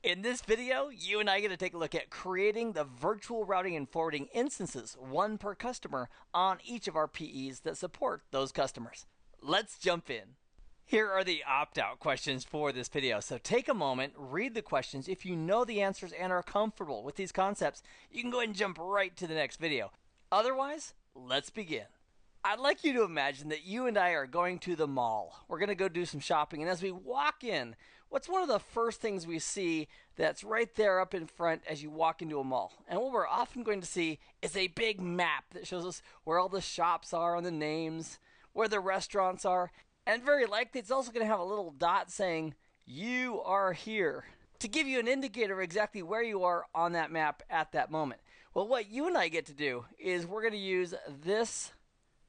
In this video, you and I are going to take a look at creating the virtual routing and forwarding instances, one per customer, on each of our PEs that support those customers. Let's jump in. Here are the opt-out questions for this video. So take a moment, read the questions. If you know the answers and are comfortable with these concepts, you can go ahead and jump right to the next video. Otherwise, let's begin. I'd like you to imagine that you and I are going to the mall. We're going to go do some shopping, and as we walk in, what's one of the first things we see that's right there up in front as you walk into a mall? And what we're often going to see is a big map that shows us where all the shops are and the names, where the restaurants are, and very likely it's also going to have a little dot saying, "You are here," to give you an indicator of exactly where you are on that map at that moment. Well, what you and I get to do is we're going to use this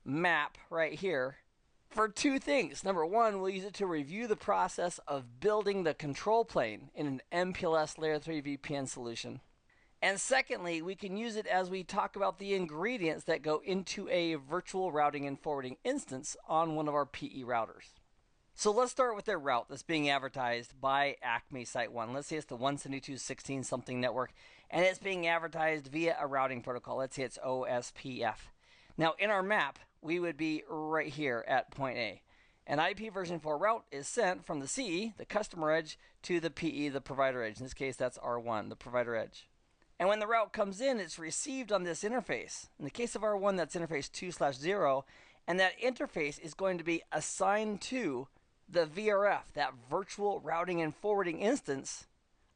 map right here for two things. Number one, we'll use it to review the process of building the control plane in an MPLS Layer 3 VPN solution. And secondly, we can use it as we talk about the ingredients that go into a virtual routing and forwarding instance on one of our PE routers. So let's start with their route that's being advertised by Acme Site 1. Let's say it's the 172.16 something network, and it's being advertised via a routing protocol. Let's say it's OSPF. Now, in our map, we would be right here at point A. An IP version 4 route is sent from the CE, the customer edge, to the PE, the provider edge. In this case, that's R1, the provider edge. And when the route comes in, it's received on this interface. In the case of R1, that's interface 2/0, and that interface is going to be assigned to the VRF, that virtual routing and forwarding instance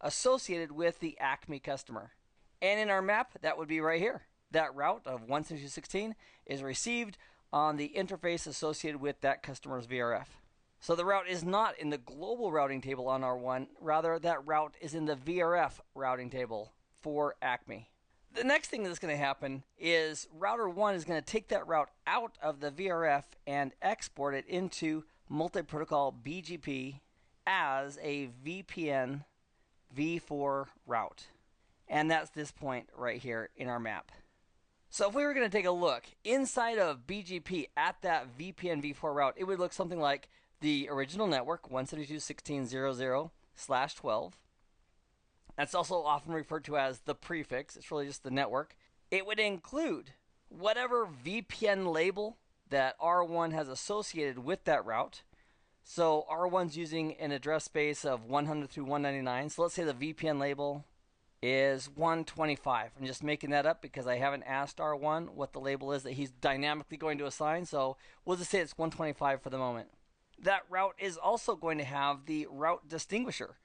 associated with the Acme customer. And in our map, that would be right here. That route of 172.16 is received on the interface associated with that customer's VRF. So the route is not in the global routing table on R1, rather that route is in the VRF routing table for Acme. The next thing that's going to happen is router 1 is going to take that route out of the VRF and export it into multi-protocol BGP as a VPN v4 route. And that's this point right here in our map. So if we were going to take a look inside of BGP at that VPN v4 route, it would look something like the original network, 172.16.00/12. That's also often referred to as the prefix. It's really just the network. It would include whatever VPN label that R1 has associated with that route. So R1's using an address space of 100 through 199. So let's say the VPN label is 125. I'm just making that up because I haven't asked R1 what the label is that he's dynamically going to assign, so we'll just say it's 125 for the moment. That route is also going to have the route distinguisher.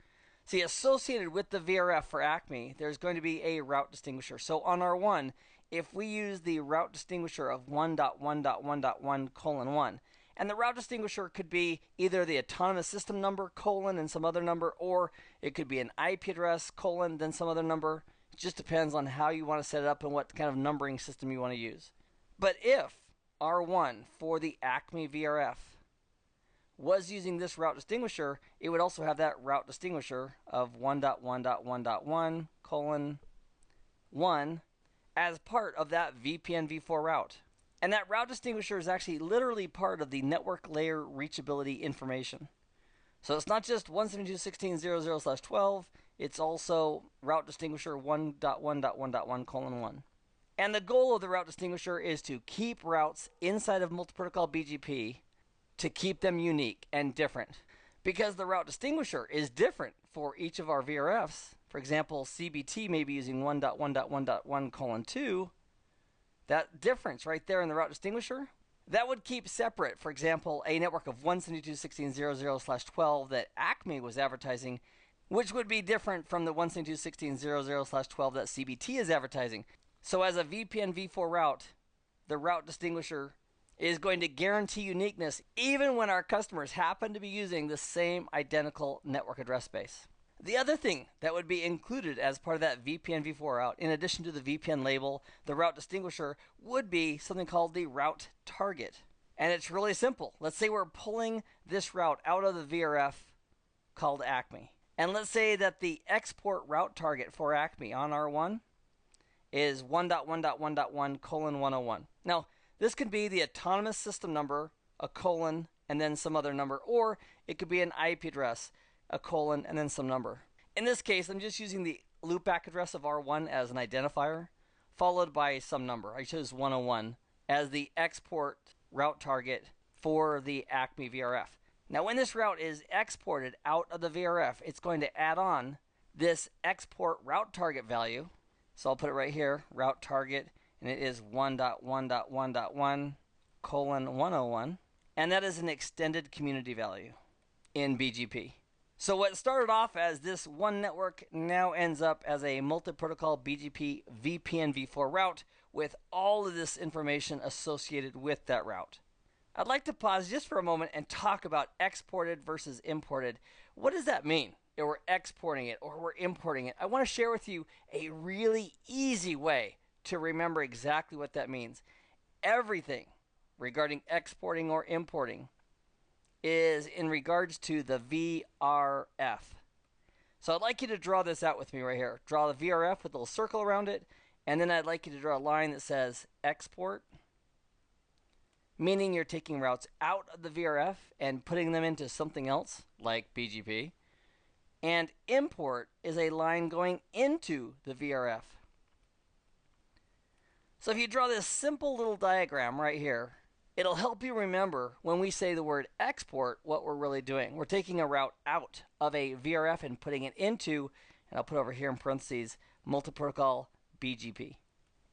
See, associated with the VRF for Acme, there's going to be a route distinguisher. So on R1, if we use the route distinguisher of 1.1.1.1:1, and the route distinguisher could be either the autonomous system number, colon, and some other number, or it could be an IP address, colon, then some other number. It just depends on how you want to set it up and what kind of numbering system you want to use. But if R1 for the Acme VRF was using this route distinguisher, it would also have that route distinguisher of 1.1.1.1:1 as part of that VPN v4 route. And that route distinguisher is actually literally part of the network layer reachability information. So it's not just 172.16.00/12, it's also route distinguisher 1.1.1.1:1. And the goal of the route distinguisher is to keep routes inside of multi-protocol BGP to keep them unique and different. Because the route distinguisher is different for each of our VRFs. For example, CBT may be using 1.1.1.1:2. That difference right there in the route distinguisher, that would keep separate, for example, a network of 172.16.00/12 that Acme was advertising, which would be different from the 172.16.00/12 that CBT is advertising. So as a VPN v4 route, the route distinguisher is going to guarantee uniqueness even when our customers happen to be using the same identical network address space. The other thing that would be included as part of that VPN v4 route, in addition to the VPN label, the route distinguisher, would be something called the route target. And it's really simple. Let's say we're pulling this route out of the VRF called Acme. And let's say that the export route target for Acme on R1 is 1.1.1.1:101. Now, this could be the autonomous system number, a colon, and then some other number, or it could be an IP address, a colon, and then some number. In this case, I'm just using the loopback address of R1 as an identifier, followed by some number. I chose 101 as the export route target for the Acme VRF. Now, when this route is exported out of the VRF, it's going to add on this export route target value. So I'll put it right here, route target, and it is 1.1.1.1:101. And that is an extended community value in BGP. So what started off as this one network now ends up as a multi-protocol BGP VPN v4 route with all of this information associated with that route. I'd like to pause just for a moment and talk about exported versus imported. What does that mean? If we're exporting it or we're importing it. I want to share with you a really easy way to remember exactly what that means. Everything regarding exporting or importing is in regards to the VRF. So I'd like you to draw this out with me right here. Draw the VRF with a little circle around it, and then I'd like you to draw a line that says export, meaning you're taking routes out of the VRF and putting them into something else, like BGP. And import is a line going into the VRF. So if you draw this simple little diagram right here, it'll help you remember when we say the word export what we're really doing. We're taking a route out of a VRF and putting it into, and I'll put over here in parentheses, multi-protocol BGP.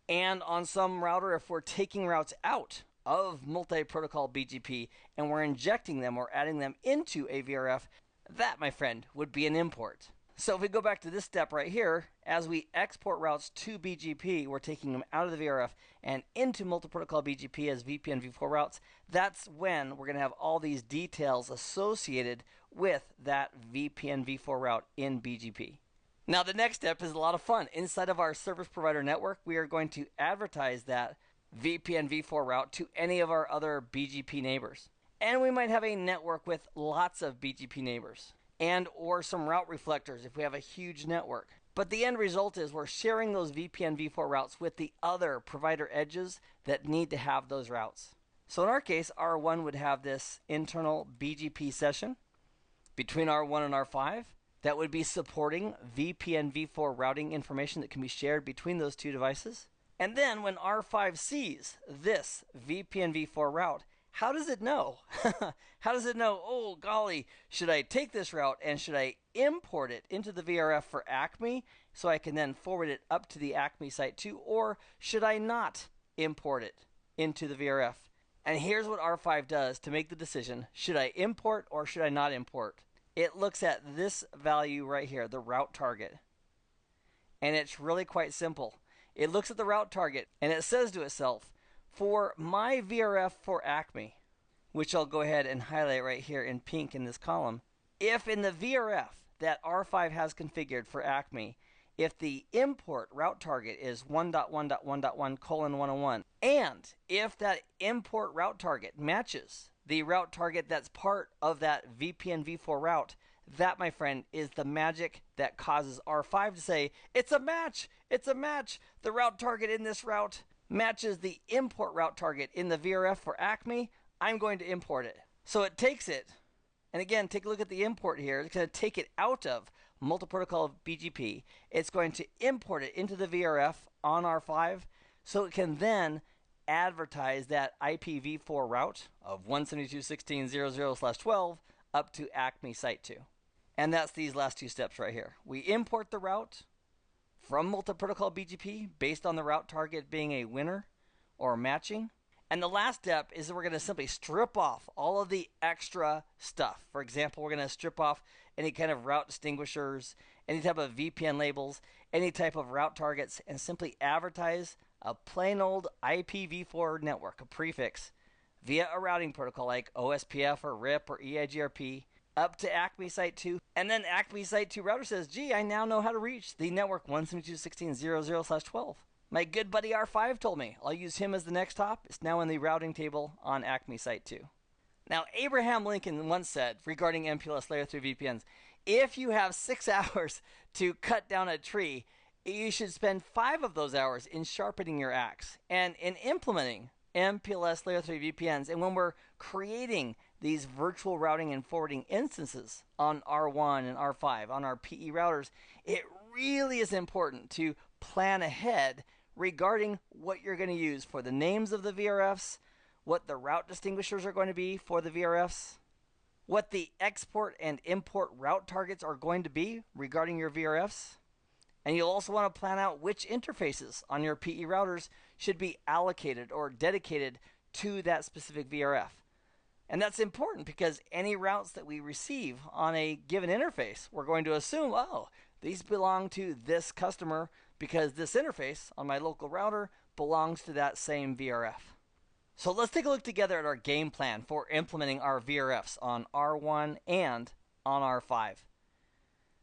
And on some router, if we're taking routes out of multi-protocol BGP and we're injecting them or adding them into a VRF, that, my friend, would be an import. So if we go back to this step right here, as we export routes to BGP, we're taking them out of the VRF and into multi-protocol BGP as VPN v4 routes. That's when we're going to have all these details associated with that VPN v4 route in BGP. Now the next step is a lot of fun. Inside of our service provider network, we are going to advertise that VPN v4 route to any of our other BGP neighbors. And we might have a network with lots of BGP neighbors and or some route reflectors if we have a huge network. But the end result is we're sharing those VPN v4 routes with the other provider edges that need to have those routes. So in our case, R1 would have this internal BGP session between R1 and R5 that would be supporting VPN v4 routing information that can be shared between those two devices. And then when R5 sees this VPN v4 route, how does it know? How does it know, oh golly, should I take this route and should I import it into the VRF for Acme so I can then forward it up to the Acme site too, or should I not import it into the VRF? And here's what R5 does to make the decision, should I import or should I not import? It looks at this value right here, the route target. And it's really quite simple. It looks at the route target and it says to itself, for my VRF for Acme, which I'll go ahead and highlight right here in pink in this column, if in the VRF that R5 has configured for Acme, if the import route target is 1.1.1.1:101, and if that import route target matches the route target that's part of that VPN v4 route, that, my friend, is the magic that causes R5 to say, it's a match, it's a match. The route target in this route matches the import route target in the VRF for Acme. I'm going to import it. So it takes it, and again, take a look at the import here. It's going to take it out of multi-protocol BGP. It's going to import it into the VRF on R5 so it can then advertise that IPv4 route of 172.16.0.0/12 up to Acme Site 2. And that's these last two steps right here. We import the route from multi-protocol BGP based on the route target being a winner or matching. And the last step is that we're going to simply strip off all of the extra stuff. For example, we're going to strip off any kind of route distinguishers, any type of VPN labels, any type of route targets, and simply advertise a plain old IPv4 network, a prefix, via a routing protocol like OSPF or RIP or EIGRP up to Acme Site 2. And then Acme Site 2 router says, gee, I now know how to reach the network 172.16.0.0/12. My good buddy R5 told me. I'll use him as the next hop. It's now in the routing table on Acme Site 2. Now, Abraham Lincoln once said regarding MPLS Layer 3 VPNs, if you have 6 hours to cut down a tree, you should spend 5 of those hours in sharpening your axe and in implementing MPLS Layer 3 VPNs. And when we're creating these virtual routing and forwarding instances on R1 and R5 on our PE routers, it really is important to plan ahead regarding what you're going to use for the names of the VRFs, what the route distinguishers are going to be for the VRFs, what the export and import route targets are going to be regarding your VRFs. And you'll also want to plan out which interfaces on your PE routers should be allocated or dedicated to that specific VRF. And that's important because any routes that we receive on a given interface, we're going to assume, oh, these belong to this customer because this interface on my local router belongs to that same VRF. So let's take a look together at our game plan for implementing our VRFs on R1 and on R5.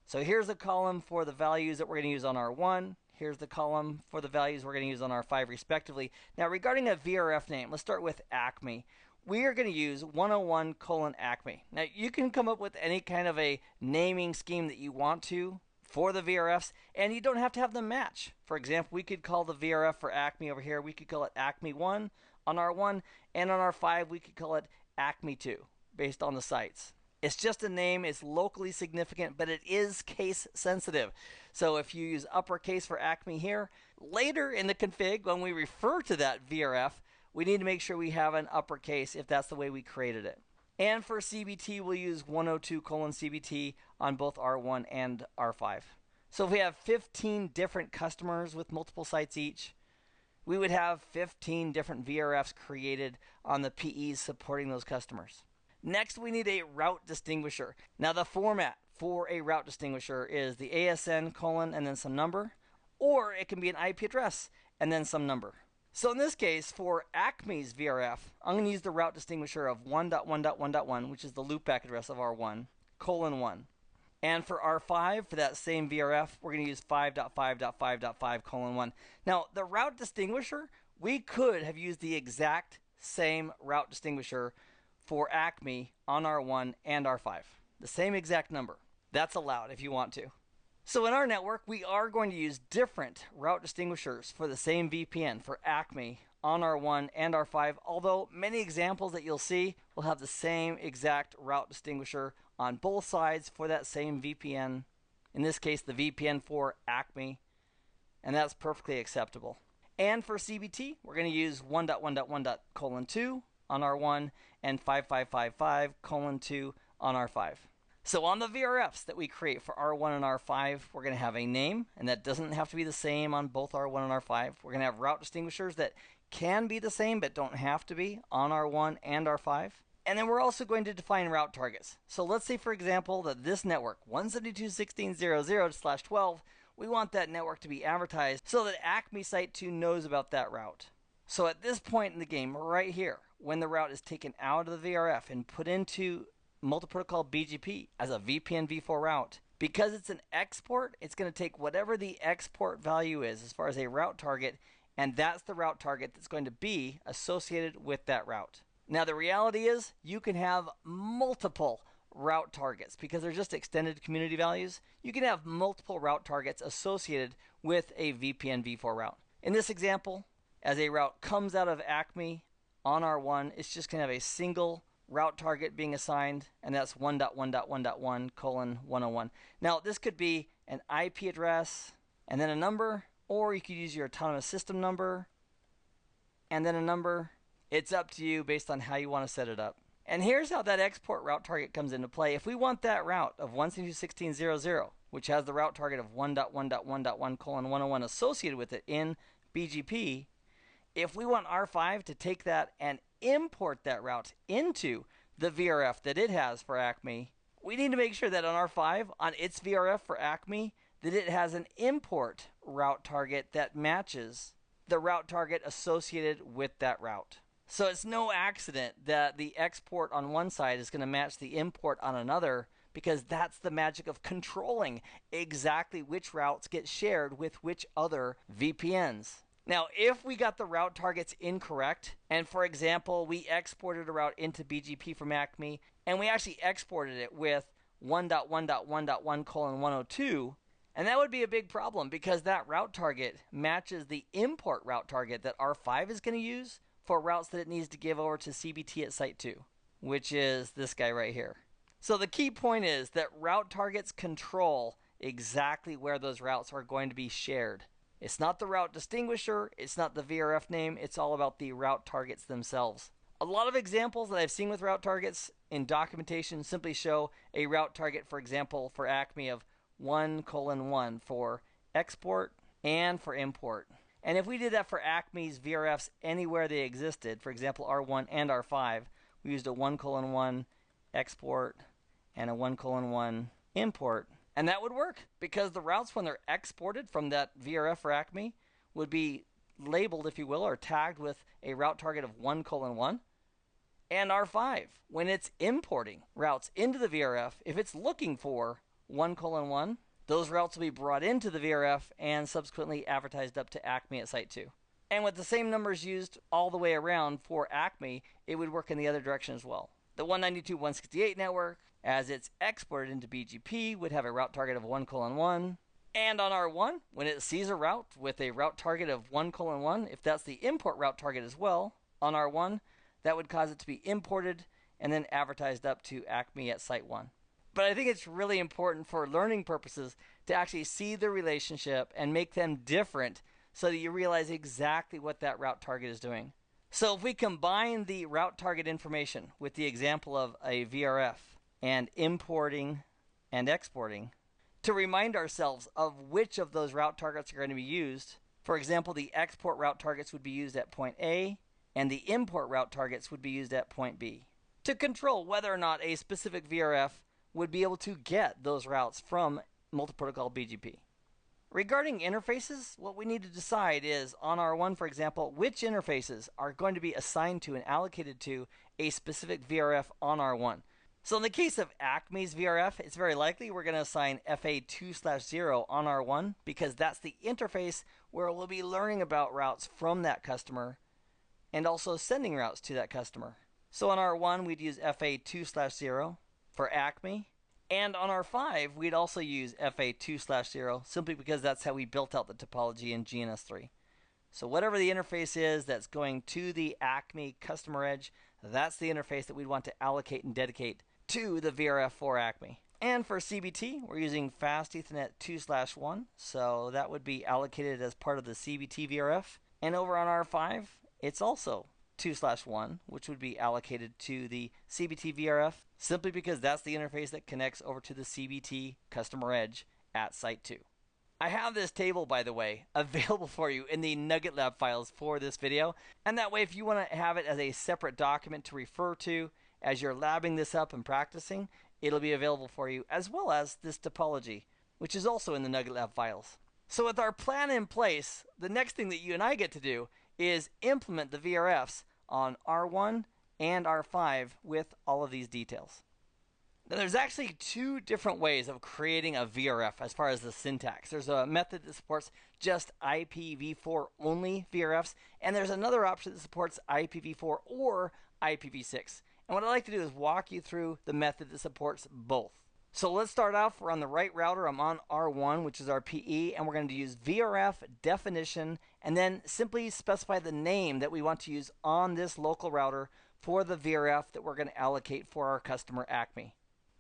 So here's the column for the values that we're going to use on R1. Here's the column for the values we're going to use on R5 respectively. Now regarding a VRF name, let's start with Acme. We are going to use 101:Acme. Now you can come up with any kind of a naming scheme that you want to for the VRFs, and you don't have to have them match. For example, we could call the VRF for Acme over here, we could call it Acme 1 on R1, and on R5 we could call it Acme 2 based on the sites. It's just a name, it's locally significant, but it is case sensitive. So if you use uppercase for Acme here, later in the config when we refer to that VRF, we need to make sure we have an uppercase if that's the way we created it. And for CBT, we'll use 102:CBT on both R1 and R5. So if we have 15 different customers with multiple sites each, we would have 15 different VRFs created on the PEs supporting those customers. Next, we need a route distinguisher. Now the format for a route distinguisher is the ASN : and then some number, or it can be an IP address and then some number. So in this case, for Acme's VRF, I'm going to use the route distinguisher of 1.1.1.1, which is the loopback address of R1, :1. And for R5, for that same VRF, we're going to use 5.5.5.5, :1. Now, the route distinguisher, we could have used the exact same route distinguisher for Acme on R1 and R5. The same exact number. That's allowed if you want to. So in our network, we are going to use different route distinguishers for the same VPN for Acme on R1 and R5, although many examples that you'll see will have the same exact route distinguisher on both sides for that same VPN. In this case, the VPN for Acme, and that's perfectly acceptable. And for CBT, we're going to use 1.1.1.2 on R1 and 5.5.5.5:2 on R5. So on the VRFs that we create for R1 and R5, we're going to have a name, and that doesn't have to be the same on both R1 and R5. We're going to have route distinguishers that can be the same but don't have to be on R1 and R5. And then we're also going to define route targets. So let's say, for example, that this network, 172.16.0.0/12, we want that network to be advertised so that Acme Site 2 knows about that route. So at this point in the game, right here, when the route is taken out of the VRF and put into multi-protocol BGP as a VPN v4 route, because it's an export, it's going to take whatever the export value is as far as a route target, and that's the route target that's going to be associated with that route. Now the reality is you can have multiple route targets because they're just extended community values. You can have multiple route targets associated with a VPN v4 route. In this example, as a route comes out of Acme on R1, it's just going to have a single route target being assigned, and that's 1.1.1.1:101. Now this could be an IP address and then a number, or you could use your autonomous system number and then a number. It's up to you based on how you want to set it up. And here's how that export route target comes into play. If we want that route of 172.16.0.0, which has the route target of 1.1.1.1:101 associated with it in BGP, if we want R5 to take that and import that route into the VRF that it has for Acme, we need to make sure that on R5, on its VRF for Acme, that it has an import route target that matches the route target associated with that route. So it's no accident that the export on one side is going to match the import on another, because that's the magic of controlling exactly which routes get shared with which other VPNs. Now, if we got the route targets incorrect, and for example, we exported a route into BGP from Acme, and we actually exported it with 1.1.1.1:102, and that would be a big problem because that route target matches the import route target that R5 is going to use for routes that it needs to give over to CBT at Site 2. which is this guy right here. So the key point is that route targets control exactly where those routes are going to be shared. It's not the route distinguisher, it's not the VRF name, it's all about the route targets themselves. A lot of examples that I've seen with route targets in documentation simply show a route target, for example, for Acme of 1:1 for export and for import. And if we did that for Acme's VRFs anywhere they existed, for example R1 and R5, we used a 1:1 export and a 1:1 import. And that would work because the routes, when they're exported from that VRF for Acme, would be labeled, if you will, or tagged with a route target of 1:1. And R5, when it's importing routes into the VRF, if it's looking for 1:1, those routes will be brought into the VRF and subsequently advertised up to Acme at Site 2. And with the same numbers used all the way around for Acme, it would work in the other direction as well. The 192.168 network, as it's exported into BGP, would have a route target of 1:1. And on R1, when it sees a route with a route target of 1:1, if that's the import route target as well, on R1, that would cause it to be imported and then advertised up to Acme at Site 1. But I think it's really important for learning purposes to actually see the relationship and make them different so that you realize exactly what that route target is doing. So if we combine the route target information with the example of a VRF and importing and exporting to remind ourselves of which of those route targets are going to be used, for example, the export route targets would be used at point A and the import route targets would be used at point B to control whether or not a specific VRF would be able to get those routes from multi-protocol BGP. Regarding interfaces, what we need to decide is, on R1, for example, which interfaces are going to be assigned to and allocated to a specific VRF on R1. So in the case of Acme's VRF, it's very likely we're going to assign FA2/0 on R1 because that's the interface where we'll be learning about routes from that customer and also sending routes to that customer. So on R1, we'd use FA2/0 for Acme. And on R5, we'd also use FA2/0 simply because that's how we built out the topology in GNS3. So whatever the interface is that's going to the Acme customer edge, that's the interface that we'd want to allocate and dedicate to the VRF for Acme. And for CBT, we're using Fast Ethernet 2/1, so that would be allocated as part of the CBT VRF. And over on R5, it's also 2/1, which would be allocated to the CBT VRF, simply because that's the interface that connects over to the CBT customer edge at Site 2. I have this table, by the way, available for you in the Nugget Lab files for this video, and that way if you want to have it as a separate document to refer to as you're labbing this up and practicing, it'll be available for you, as well as this topology, which is also in the Nugget Lab files. So with our plan in place, the next thing that you and I get to do is implement the VRFs on R1 and R5 with all of these details. Now there's actually two different ways of creating a VRF as far as the syntax. There's a method that supports just IPv4 only VRFs, and there's another option that supports IPv4 or IPv6. And what I'd like to do is walk you through the method that supports both. So let's start off. We're on the right router. I'm on R1, which is our PE, and we're going to use VRF definition and then simply specify the name that we want to use on this local router for the VRF that we're going to allocate for our customer Acme.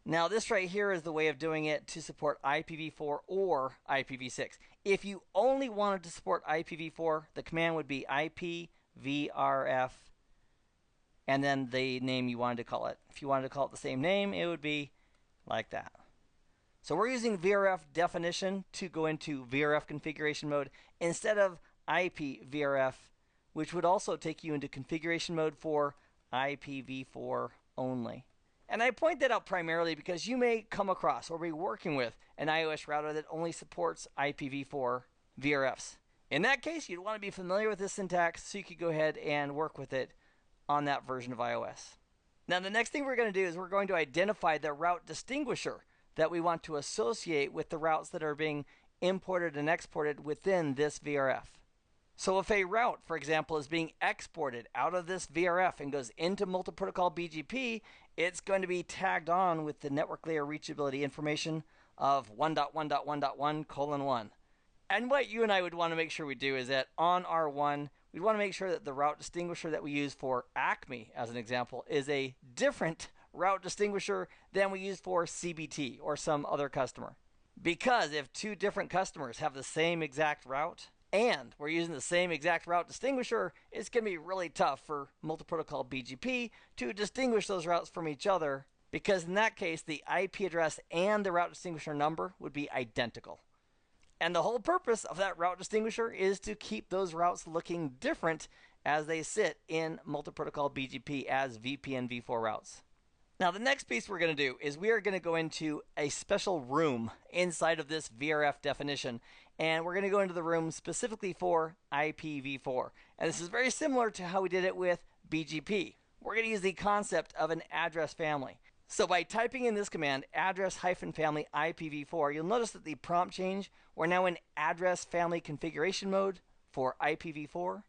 Now this right here is the way of doing it to support IPv4 or IPv6. If you only wanted to support IPv4, the command would be IPVRF and then the name you wanted to call it. If you wanted to call it the same name, it would be like that. So we're using VRF definition to go into VRF configuration mode instead of IPVRF, which would also take you into configuration mode for IPv4 only. And I point that out primarily because you may come across or be working with an iOS router that only supports IPv4 VRFs. In that case, you'd want to be familiar with this syntax so you could go ahead and work with it on that version of iOS. Now the next thing we're going to do is we're going to identify the route distinguisher that we want to associate with the routes that are being imported and exported within this VRF. So if a route, for example, is being exported out of this VRF and goes into multi-protocol BGP, it's going to be tagged on with the network layer reachability information of 1.1.1.1:1. And what you and I would want to make sure we do is that on R1, we'd want to make sure that the route distinguisher that we use for Acme, as an example, is a different route distinguisher than we use for CBT or some other customer. Because if two different customers have the same exact route and we're using the same exact route distinguisher, it's going to be really tough for multi-protocol BGP to distinguish those routes from each other, because in that case the IP address and the route distinguisher number would be identical. And the whole purpose of that route distinguisher is to keep those routes looking different as they sit in multi-protocol BGP as VPN v4 routes. Now the next piece we're going to do is we are going to go into a special room inside of this VRF definition, and we're going to go into the room specifically for IPv4. And this is very similar to how we did it with BGP. We're going to use the concept of an address family. So by typing in this command, address-family IPv4, you'll notice that the prompt change, we're now in address family configuration mode for IPv4.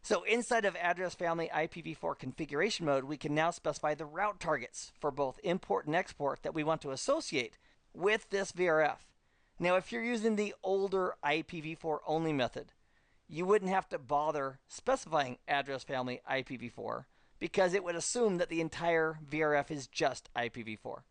So inside of address family IPv4 configuration mode, we can now specify the route targets for both import and export that we want to associate with this VRF. Now, if you're using the older IPv4 only method, you wouldn't have to bother specifying address family IPv4 because it would assume that the entire VRF is just IPv4.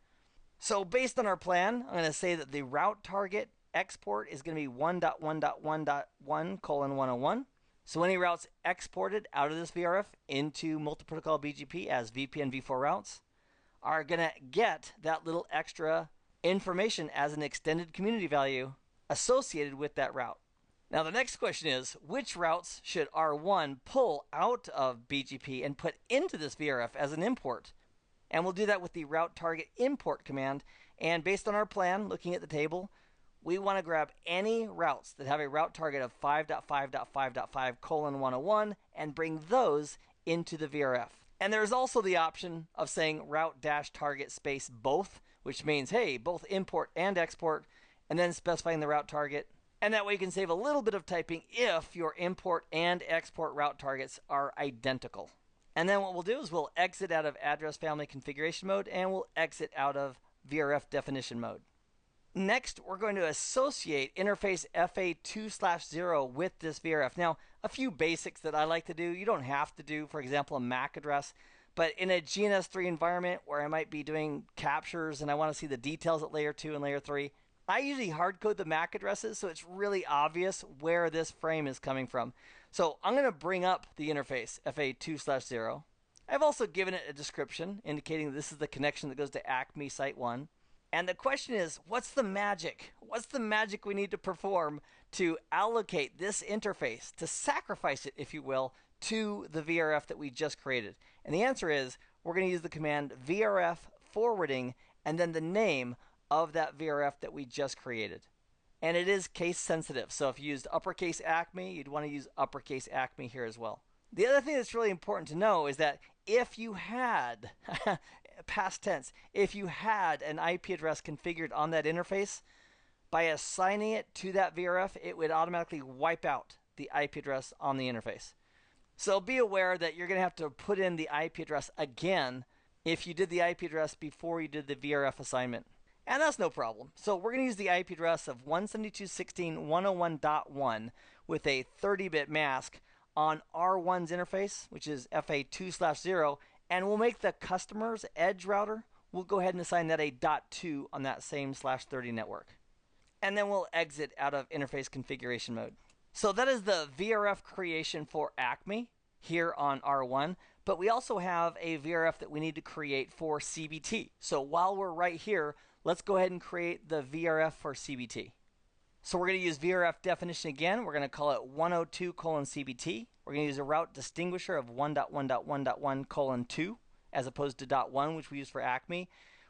So based on our plan, I'm going to say that the route target export is going to be 1.1.1.1:101. So any routes exported out of this VRF into multi-protocol BGP as VPN v4 routes are going to get that little extra information as an extended community value associated with that route. Now the next question is, which routes should R1 pull out of BGP and put into this VRF as an import? And we'll do that with the route target import command. And based on our plan, looking at the table, we want to grab any routes that have a route target of 5.5.5.5:101 and bring those into the VRF. And there's also the option of saying route-target space both, which means, hey, both import and export, and then specifying the route target. And that way you can save a little bit of typing if your import and export route targets are identical. And then what we'll do is we'll exit out of address family configuration mode and we'll exit out of VRF definition mode. Next, we're going to associate interface FA2/0 with this VRF. Now, a few basics that I like to do, you don't have to do, for example, a MAC address, but in a GNS3 environment where I might be doing captures and I want to see the details at layer 2 and layer 3, I usually hard code the MAC addresses so it's really obvious where this frame is coming from. So I'm going to bring up the interface FA2/0. I've also given it a description indicating this is the connection that goes to Acme Site 1. And the question is, what's the magic? What's the magic we need to perform to allocate this interface, to sacrifice it, if you will, to the VRF that we just created? And the answer is, we're going to use the command VRF forwarding and then the name of that VRF that we just created. And it is case sensitive. So if you used uppercase Acme, you'd want to use uppercase Acme here as well. The other thing that's really important to know is that if you had past tense, if you had an IP address configured on that interface, by assigning it to that VRF, it would automatically wipe out the IP address on the interface. So be aware that you're going to have to put in the IP address again if you did the IP address before you did the VRF assignment. And that's no problem. So we're going to use the IP address of 172.16.101.1 with a 30-bit mask on R1's interface, which is FA2/0, and we'll make the customer's edge router, we'll go ahead and assign that a .2 on that same /30 network. And then we'll exit out of interface configuration mode. So that is the VRF creation for Acme here on R1, but we also have a VRF that we need to create for CBT. So while we're right here, let's go ahead and create the VRF for CBT. So we're going to use VRF definition again. We're going to call it 102:CBT. We're going to use a route distinguisher of 1.1.1.1:2 as opposed to .1, which we use for Acme.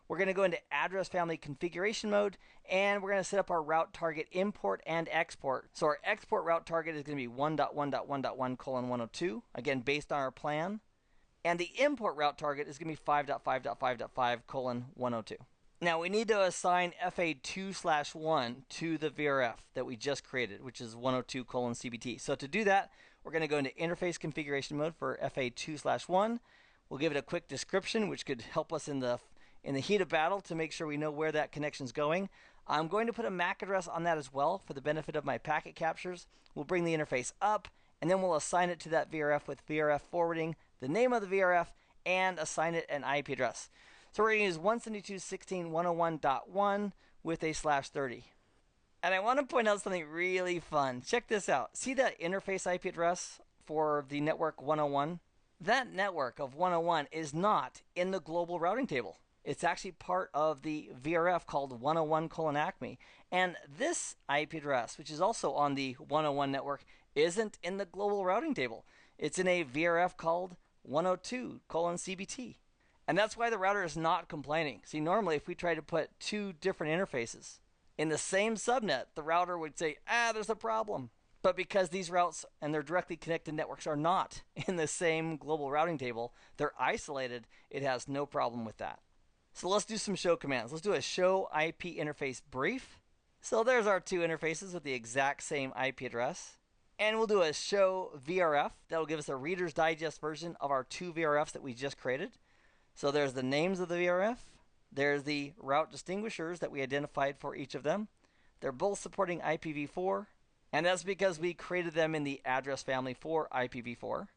We're going to go into address family configuration mode, and we're going to set up our route target import and export. So our export route target is going to be 1.1.1.1:102, again based on our plan. And the import route target is going to be 5.5.5.5:102. Now we need to assign FA2/1 to the VRF that we just created, which is 102:CBT. So to do that, we're going to go into interface configuration mode for FA2/1. We'll give it a quick description, which could help us in the heat of battle to make sure we know where that connection's going. I'm going to put a MAC address on that as well for the benefit of my packet captures. We'll bring the interface up, and then we'll assign it to that VRF with VRF forwarding, the name of the VRF, and assign it an IP address. So we're going to use 172.16.101.1 with a /30. And I want to point out something really fun. Check this out. See that interface IP address for the network 101? That network of 101 is not in the global routing table. It's actually part of the VRF called 101:ACME. And this IP address, which is also on the 101 network, isn't in the global routing table. It's in a VRF called 102:CBT. And that's why the router is not complaining. See, normally if we try to put two different interfaces in the same subnet, the router would say, there's a problem. But because these routes and their directly connected networks are not in the same global routing table, they're isolated, it has no problem with that. So let's do some show commands. Let's do a show IP interface brief. So there's our two interfaces with the exact same IP address. And we'll do a show VRF. That'll give us a Reader's Digest version of our two VRFs that we just created. So there's the names of the VRF. There's the route distinguishers that we identified for each of them. They're both supporting IPv4. And that's because we created them in the address family for IPv4.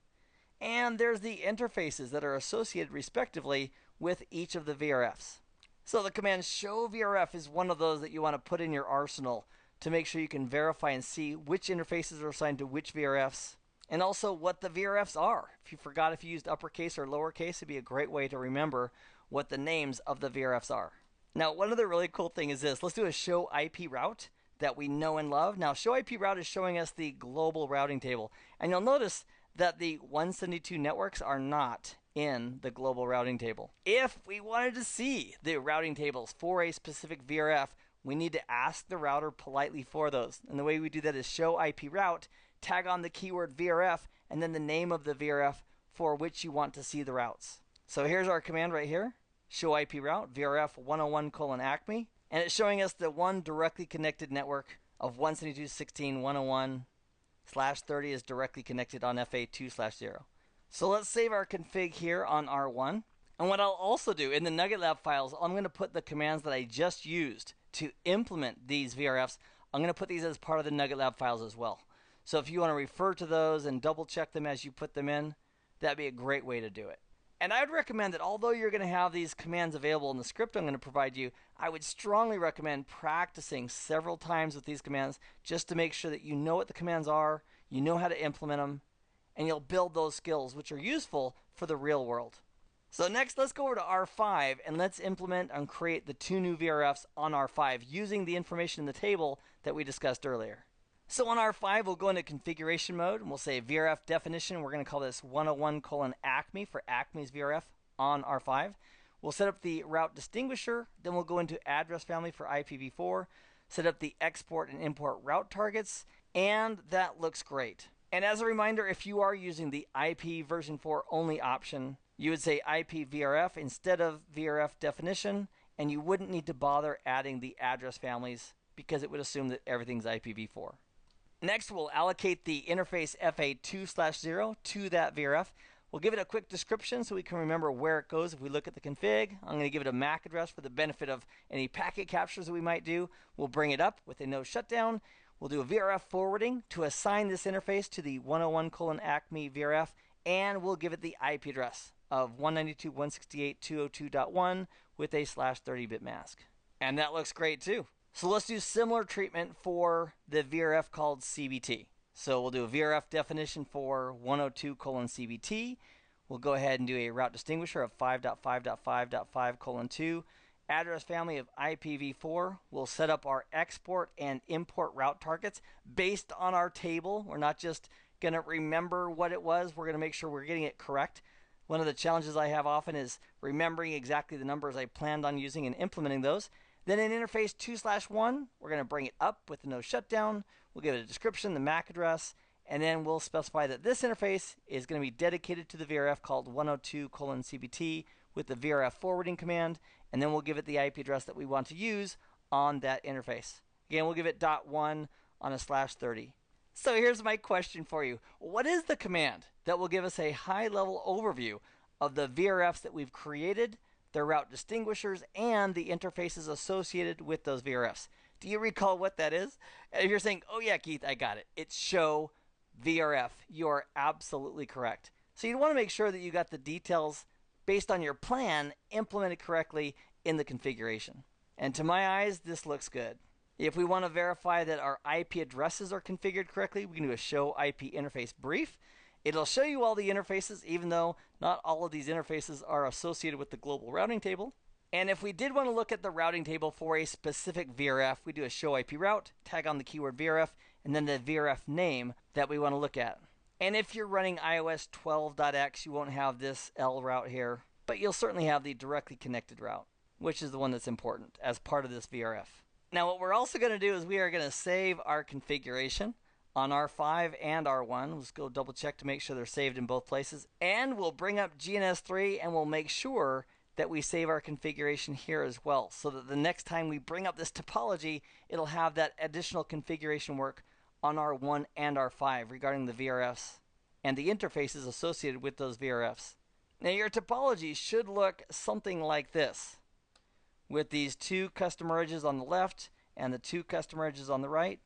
And there's the interfaces that are associated respectively with each of the VRFs. So the command show VRF is one of those that you want to put in your arsenal to make sure you can verify and see which interfaces are assigned to which VRFs, and also what the VRFs are. If you forgot if you used uppercase or lowercase, it'd be a great way to remember what the names of the VRFs are. Now, one other really cool thing is this. Let's do a show IP route that we know and love. Now, show IP route is showing us the global routing table. And you'll notice that the 172 networks are not in the global routing table. If we wanted to see the routing tables for a specific VRF, we need to ask the router politely for those. And the way we do that is show IP route, tag on the keyword VRF, and then the name of the VRF for which you want to see the routes. So here's our command right here. Show IP route, VRF 101:ACME. And it's showing us the one directly connected network of 172.16.101/30 is directly connected on FA2/0. So let's save our config here on R1. And what I'll also do in the Nugget Lab files, I'm going to put the commands that I just used to implement these VRFs. I'm going to put these as part of the Nugget Lab files as well. So if you want to refer to those and double check them as you put them in, that'd be a great way to do it. And I would recommend that although you're going to have these commands available in the script I'm going to provide you, I would strongly recommend practicing several times with these commands just to make sure that you know what the commands are, you know how to implement them, and you'll build those skills which are useful for the real world. So next, let's go over to R5 and let's implement and create the two new VRFs on R5 using the information in the table that we discussed earlier. So on R5, we'll go into configuration mode, and we'll say VRF definition. We're going to call this 101:ACME for ACME's VRF on R5. We'll set up the route distinguisher. Then we'll go into address family for IPv4, set up the export and import route targets, and that looks great. And as a reminder, if you are using the IP version 4 only option, you would say IP VRF instead of VRF definition, and you wouldn't need to bother adding the address families because it would assume that everything's IPv4. Next, we'll allocate the interface FA2/0 to that VRF. We'll give it a quick description so we can remember where it goes if we look at the config. I'm going to give it a MAC address for the benefit of any packet captures that we might do. We'll bring it up with a no shutdown. We'll do a VRF forwarding to assign this interface to the 101:ACME VRF, and we'll give it the IP address of 192.168.202.1 with a /30-bit mask. And that looks great too. So let's do similar treatment for the VRF called CBT. So we'll do a VRF definition for 102:CBT. We'll go ahead and do a route distinguisher of 5.5.5.5:2. Address family of IPv4. We'll set up our export and import route targets based on our table. We're not just going to remember what it was. We're going to make sure we're getting it correct. One of the challenges I have often is remembering exactly the numbers I planned on using and implementing those. Then in interface 2/1, we're going to bring it up with the no shutdown. We'll give it a description, the MAC address, and then we'll specify that this interface is going to be dedicated to the VRF called 102:CBT with the VRF forwarding command, and then we'll give it the IP address that we want to use on that interface. Again, we'll give it .1 on a /30. So here's my question for you. What is the command that will give us a high-level overview of the VRFs that we've created, their route distinguishers, and the interfaces associated with those VRFs? Do you recall what that is? If you're saying, oh yeah, Keith, I got it. It's show VRF. You are absolutely correct. So you want to make sure that you got the details based on your plan implemented correctly in the configuration. And to my eyes, this looks good. If we want to verify that our IP addresses are configured correctly, we can do a show IP interface brief. It'll show you all the interfaces, even though not all of these interfaces are associated with the global routing table. And if we did want to look at the routing table for a specific VRF, we do a show IP route, tag on the keyword VRF, and then the VRF name that we want to look at. And if you're running iOS 12.x, you won't have this L route here, but you'll certainly have the directly connected route, which is the one that's important as part of this VRF. Now what we're also going to do is we are going to save our configuration on R5 and R1. Let's go double check to make sure they're saved in both places. And we'll bring up GNS3 and we'll make sure that we save our configuration here as well, so that the next time we bring up this topology, it'll have that additional configuration work on R1 and R5 regarding the VRFs and the interfaces associated with those VRFs. Now your topology should look something like this, with these two customer edges on the left and the two customer edges on the right.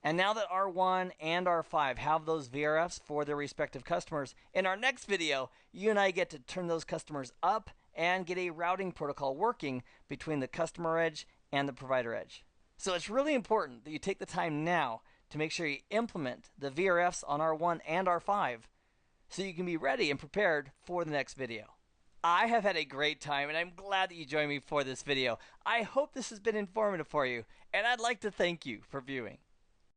And now that R1 and R5 have those VRFs for their respective customers, in our next video, you and I get to turn those customers up and get a routing protocol working between the customer edge and the provider edge. So it's really important that you take the time now to make sure you implement the VRFs on R1 and R5 so you can be ready and prepared for the next video. I have had a great time and I'm glad that you joined me for this video. I hope this has been informative for you and I'd like to thank you for viewing.